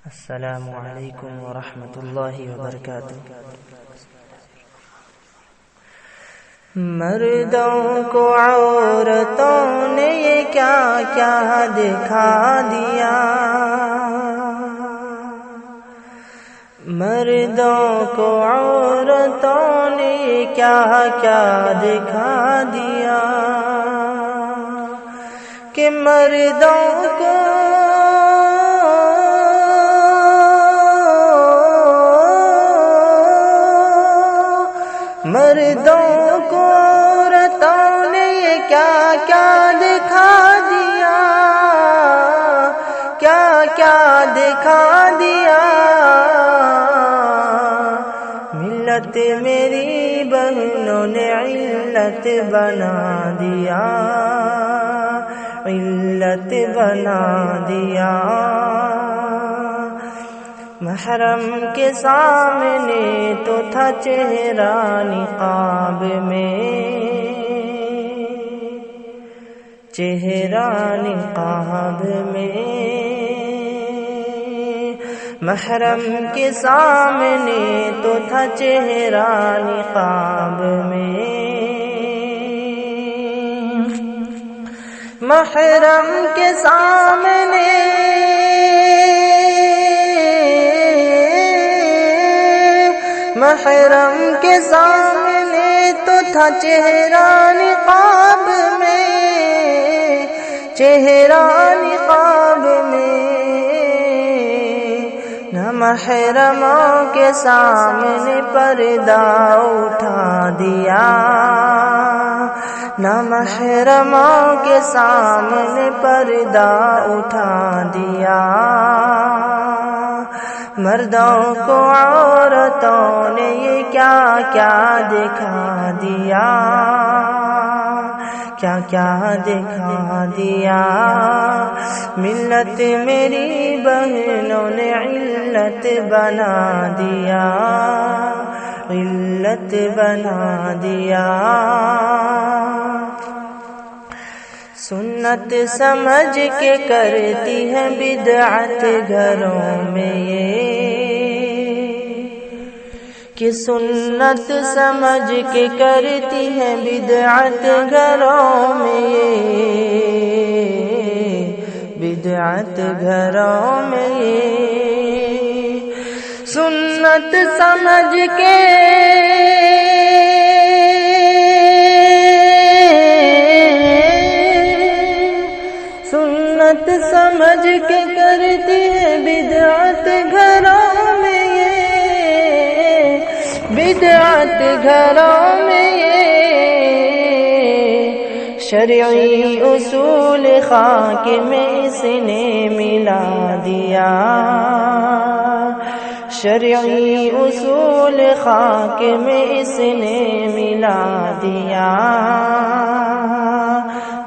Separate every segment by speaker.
Speaker 1: السلام علیکم ورحمۃ اللہ وبرکاتہ۔ مردوں کو عورتوں نے یہ کیا کیا دکھا دیا، مردوں کو عورتوں نے یہ کیا کیا دکھا دیا کہ مردوں کو عورتوں نے یہ کیا کیا دکھا دیا، کیا کیا دکھا دیا۔ ملت میری بہنوں نے علت بنا دیا، علت بنا دیا۔ محرم کے سامنے تو تھا چہرہ نقاب میں، چہرہ نقاب میں۔ محرم کے سامنے تو تھا چہرہ نقاب میں، محرم کے سامنے محرم کے سامنے تو تھا چہرہ نقاب میں، چہرہ نقاب میں۔ نہ محرموں کے سامنے پردہ اٹھا دیا، نہ محرموں کے سامنے پردہ اٹھا دیا۔ مردوں کو عورتوں نے یہ کیا کیا دکھا دیا، کیا کیا دکھا دیا۔ ملت میری بہنوں نے علت بنا دیا، علت بنا دیا۔ سنت سمجھ کے کرتی ہے بدعت گھروں میں یہ، کہ سنت سمجھ کے کرتی ہے بدعت گھروں میں یہ، بدعت گھروں میں یہ۔ سنت سمجھ کے سمجھ کے کرتی ہے بدعت گھروں میں یہ، بدعت گھروں میں یہ۔ شرعی اصول خاک میں اس نے ملا دیا، شرعی اصول خاک میں اس نے ملا دیا۔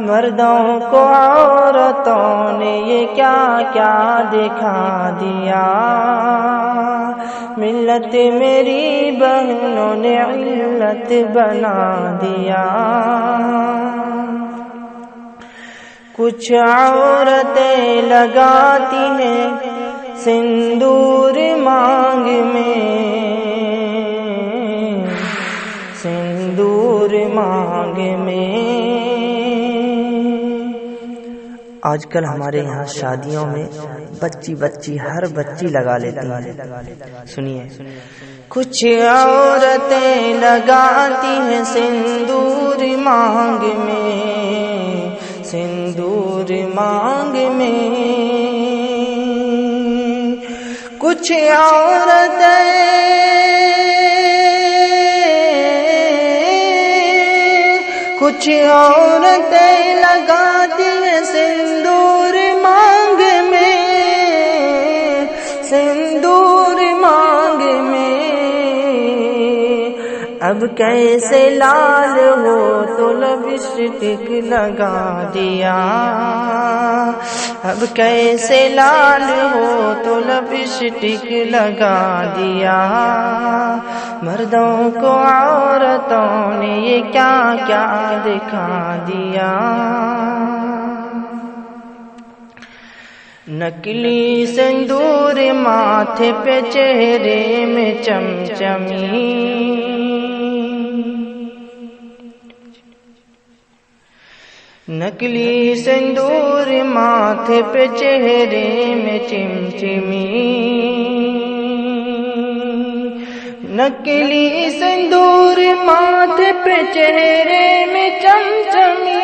Speaker 1: مردوں کو عورتوں نے یہ کیا کیا دکھا دیا، ملت میری بہنوں نے علت بنا دیا۔ کچھ عورتیں لگاتی ہیں سندور مانگ میں، سندور مانگ میں۔ آج کل ہمارے یہاں شادیوں میں بچی ہر بچی لگا لیتی ہیں۔ سنیے، کچھ عورتیں لگاتی ہیں سندور مانگ میں، سندور مانگ میں۔ کچھ عورتیں لگاتی ہیں سندور مانگ میں، سندور مانگ میں۔ اب کیسے لال ہو تو لپسٹک لگا دیا، اب کیسے لال ہو تو لپسٹک لگا دیا۔ مردوں کو عورتوں نے یہ کیا کیا دکھا دیا۔ نکلی سندور ماتھے پہ چہرے میں چمچمی، نکلی سندور ماتھے پہ چہرے میں چمچمی، نکلی سندور ماتھے پہ چہرے میں چمچمی،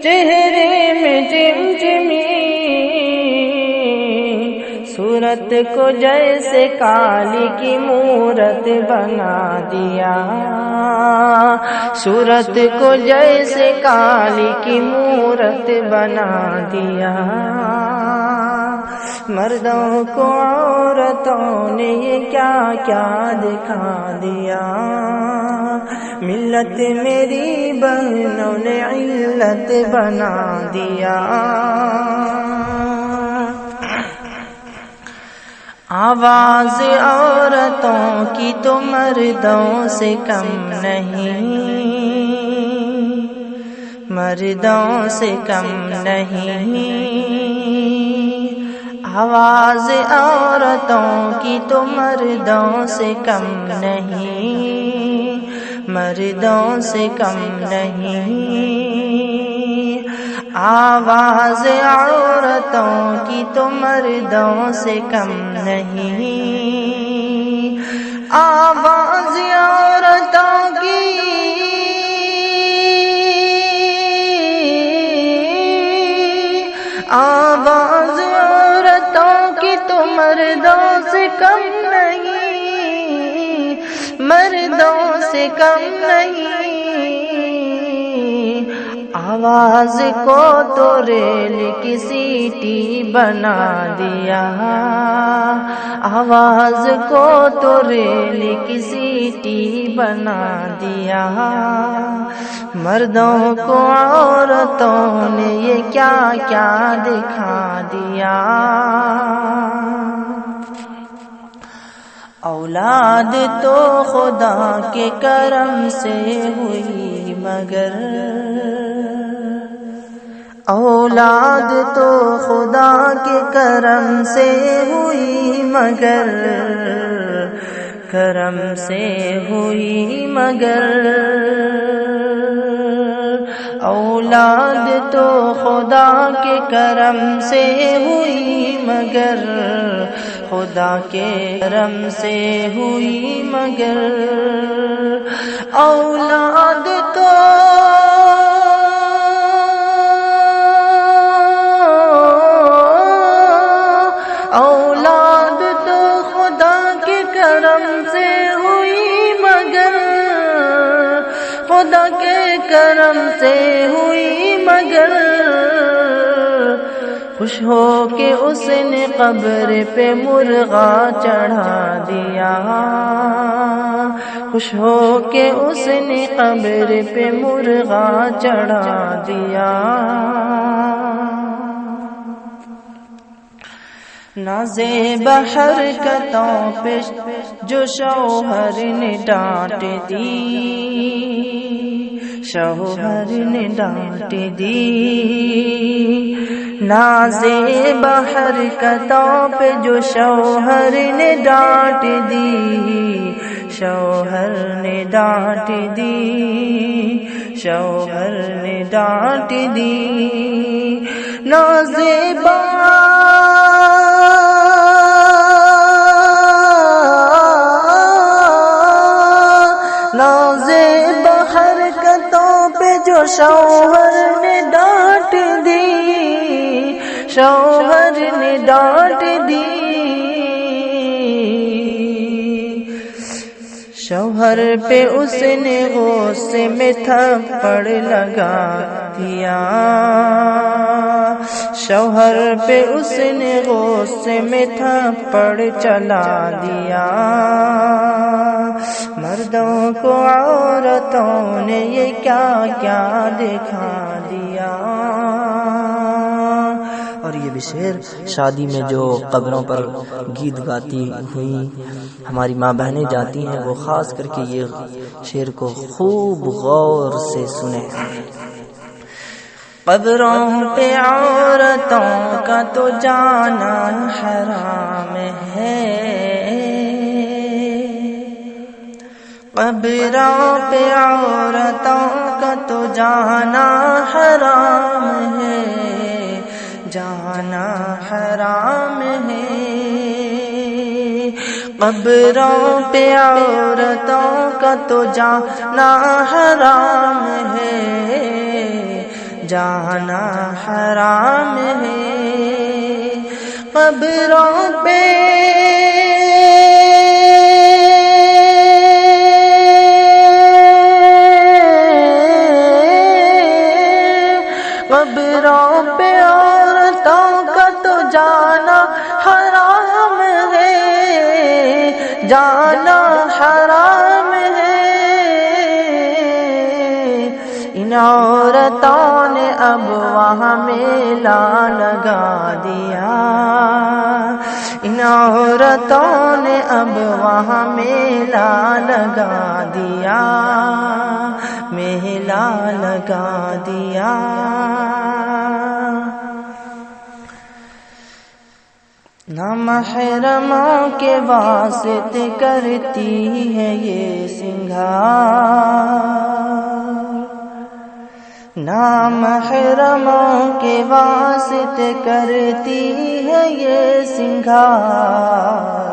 Speaker 1: چہرے میں چمچمی، صورت کو جیسے کالی کی مورت بنا دیا، صورت کو جیسے کالی کی مورت بنا دیا، مردوں کو عورتوں نے یہ کیا کیا دکھا دیا، ملت میری بہنوں نے علت بنا دیا، آواز عورتوں کی تو مردوں سے کم نہیں، مردوں سے کم نہیں، آواز عورتوں کی تو مردوں سے کم نہیں، مردوں سے کم نہیں، آواز عورتوں کی تو مردوں سے کم نہیں، آواز عورتوں کی آواز عورتوں کی تو مردوں سے کم نہیں، مردوں سے کم نہیں، آواز کو تو ریل کی سیٹی بنا دیا، آواز کو تو ریل کی سیٹی بنا دیا، مردوں کو عورتوں نے یہ کیا کیا دکھا دیا، اولاد تو خدا کے کرم سے ہوئی مگر، اولاد تو خدا کے کرم سے ہوئی مگر، کرم سے ہوئی مگر، اولاد تو خدا کے کرم سے ہوئی مگر، خدا کے کرم سے ہوئی مگر، اولاد تو اولاد تو خدا کے کرم سے ہوئی مگر، خدا کے کرم سے ہوئی مگر، خوش ہو کے اس نے قبر پہ مرغا چڑھا دیا، خوش ہو کے اس نے قبر پہ مرغا چڑھا دیا، نازیب حرکتوں پہ جو شوہر نے ڈانٹ دی، شوہر نے ڈانٹ دی، نازیب حرکتوں پہ جو شوہر نے ڈانٹ دی، شوہر نے ڈانٹ دی، شوہر نے ڈانٹ دی، نازیب نازیب حرکتوں پہ جو شوہر نے ڈانٹ دی، شوہر نے ڈانٹ دی، شوہر پہ اس نے غصے میں تھپڑ لگا دیا، شوہر پہ اس نے غصے میں تھپڑ چلا دیا، مردوں کو عورتوں نے یہ کیا کیا دکھا دیا، اور یہ بھی شعر شادی میں جو قبروں پر گیت گاتی ہوئی ہماری ماں بہنیں جاتی ہیں وہ خاص کر کے یہ شعر کو خوب غور سے سنیں۔ قبروں پہ عورتوں کا تو جانا حرام ہے، قبروں پہ عورتوں کا تو جانا حرام ہے، جانا حرام ہے، قبروں پہ عورتوں کا تو جانا حرام ہے، جانا حرام ہے، قبروں پہ قبروں پہ عورتوں کا تو جانا حرام ہے، جانا حرام ہے، ان عورتوں نے اب وہاں میلہ لگا دیا، ان عورتوں نے اب وہاں میلہ لگا دیا، میلہ لگا دیا۔ نامحرموں کے واسطے کرتی ہے یہ سنگار، نامحرموں کے واسطے کرتی ہے یہ سنگار،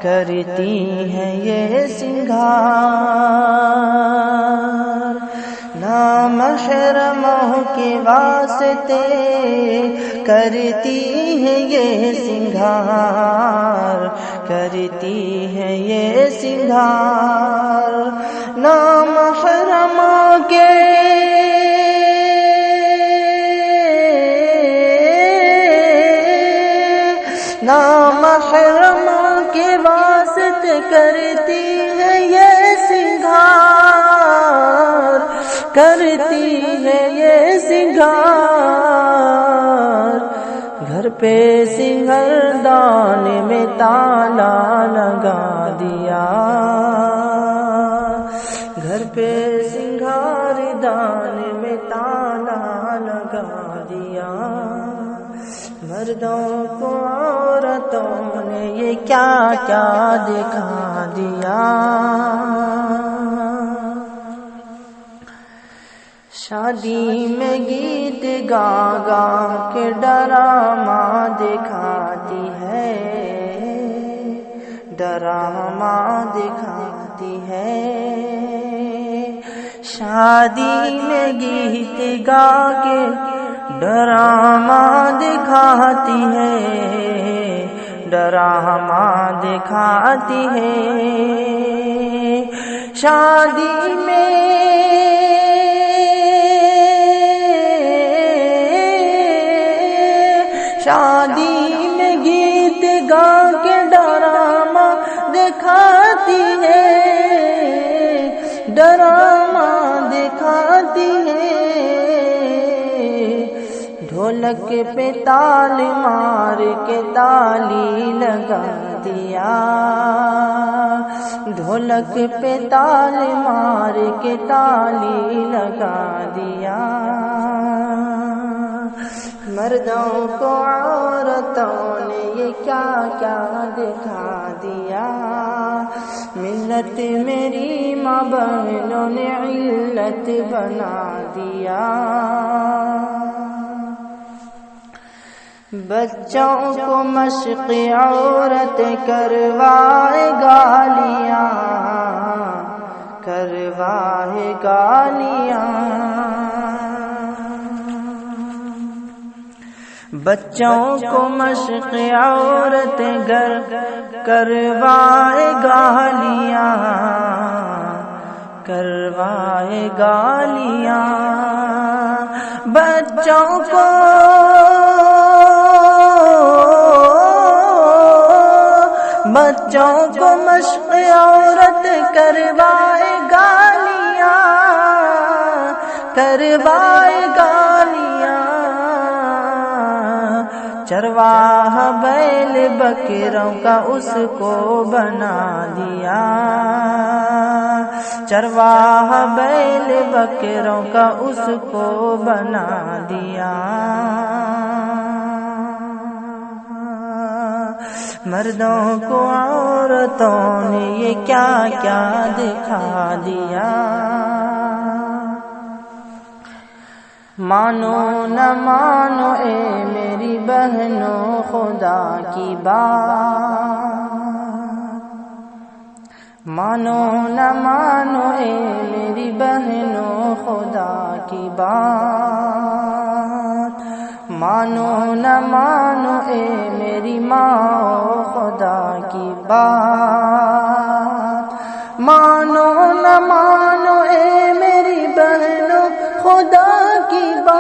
Speaker 1: کرتی ہے یہ سنگار، نامحرموں کے واسطے کرتی ہے یہ سنگار، کرتی ہے یہ سنگار، نامحرموں کے نامحرموں کے واسطے کرتی ہے یہ سنگار، کرتی ہے یہ سنگار، گھر پہ سنگردان میں تالا لگا دیا، گھر پہ سنگاردان میں تالا لگا دیا، مردوں کو عورتوں نے یہ کیا کیا دکھا دیا، شادی میں گیت گا گا کے ڈرامہ دکھاتی ہے، ڈرامہ دکھاتی ہے، شادی میں گیت گا کے ڈرامہ دکھاتی ہے، ڈرامہ دکھاتی ہے، شادی میں شادی میں گیت گا کے ڈرامہ دکھاتی ہے، ڈرامہ دکھاتی ہے، ڈھولک پہ تال مار کے تالی لگا دیا، ڈھولک پہ تال مار کے تالی لگا دیا، مردوں کو عورتوں نے یہ کیا کیا دکھا دیا، ملت میری ماں بہنوں نے علت بنا دیا، بچوں کو مشق عورت کروائے گالیاں، کروائے گالیاں، بچوں کو مشق عورت کروائے گالیاں، کروائے گالیاں، بچوں کو بچوں کو مشق عورت کروائے گالیاں، کروائے گالیاں، چرواہ بیل بکروں کا اس کو بنا دیا، چرواہ بیل بکروں کا اس کو بنا دیا۔ مردوں کو عورتوں نے یہ کیا کیا دکھا دیا۔ مانو نہ مانو اے میری بہنوں خدا کی بات، مانو نہ مانو اے میری بہنوں خدا کی بات، مانو نہ مانو اے میری ماں خدا کی بات، مانو نہ مانو اے میری بہنوں خدا کی بات،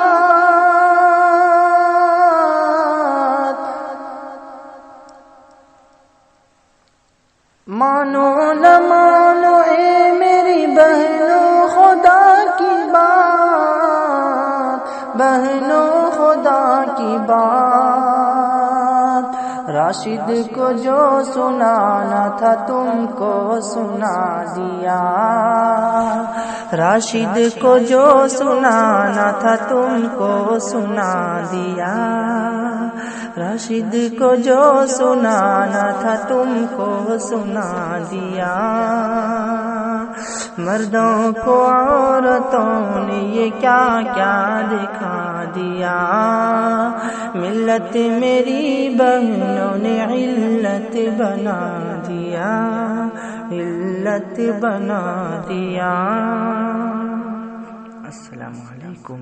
Speaker 1: مانو نہ مانو اے میری بہنوں خدا کی بات، بہنوں خدا کی بات۔ راشد کو جو سنانا تھا تم کو سنا دیا، راشد کو جو سنانا تھا تم کو سنا دیا، راشد کو جو سنانا تھا تم کو سنا دیا۔ مردوں کو عورتوں نے یہ کیا کیا دکھا دیا۔ ملت میری بہنوں نے علت بنا دیا، علت بنا دیا۔ السلام علیکم۔